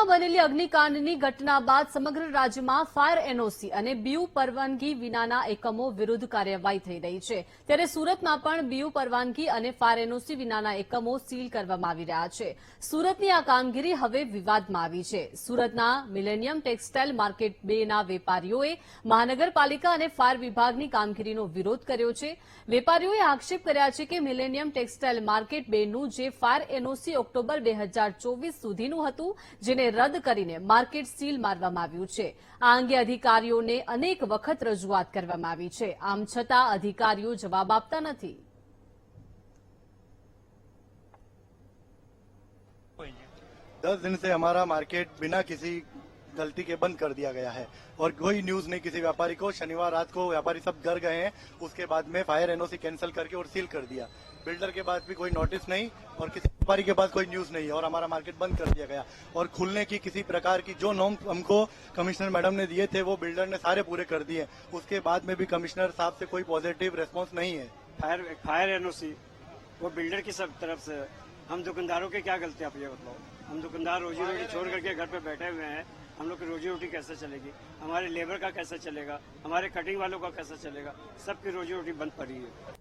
સુરતમાં બનેલી અગ્નિકાંડની ઘટના બાદ સમગ્ર રાજ્યમાં ફાયર એનઓસી અને બીયુ પરવાનગી વિનાના એકમો વિરુદ્ધ કાર્યવાહી થઈ રહી છે, ત્યારે સુરતમાં પણ બીયુ પરવાનગી અને ફાયર એનઓસી વિનાના એકમો સીલ કરવામાં આવી રહ્યા છે। સુરતની આ કામગીરી હવે વિવાદમાં આવી છે। સુરતના મિલેનિયમ ટેક્સટાઇલ માર્કેટ 2ના વેપારીઓએ મહાનગરપાલિકા અને ફાયર વિભાગની કામગીરીનો વિરોધ કર્યો છે। વેપારીઓએ આક્ષેપ કર્યા છે કે મિલેનિયમ ટેક્સટાઇલ માર્કેટ 2નું જે ફાયર એનઓસી ઓક્ટોબર 2024 સુધીનું હતું, જેને રદ કરીને માર્કેટ સીલ મારવામાં આવ્યું છે। આ અંગે અધિકારીઓને અનેક વખત રજૂઆત કરવામાં આવી છે, આમ છતાં અધિકારીઓ જવાબ આપતા નથી। 10 दिन से हमारा मार्केट बिना किसी गलती के बंद कर दिया गया है और कोई न्यूज नहीं किसी व्यापारी को। शनिवार रात को व्यापारी सब घर गए हैं, उसके बाद में फायर एनओसी कैंसिल करके और सील कर दिया। बिल्डर के पास भी कोई नोटिस नहीं और किसी व्यापारी के पास कोई न्यूज नहीं और हमारा मार्केट बंद कर दिया गया। और खुलने की किसी प्रकार की जो नॉर्म हमको कमिश्नर मैडम ने दिए थे वो बिल्डर ने सारे पूरे कर दिए। उसके बाद में भी कमिश्नर साहब से कोई पॉजिटिव रेस्पॉन्स नहीं है। फायर एनओसी वो बिल्डर की सब तरफ से, हम दुकानदारों के क्या गलती आप ये बताओ। हम दुकानदार रोजी रोटी छोड़ करके घर पे बैठे हुए हैं, हम लोग की रोजी रोटी कैसे चलेगी, हमारे लेबर का कैसे चलेगा, हमारे कटिंग वालों का कैसे चलेगा, सबकी रोजी रोटी बंद पड़ी है।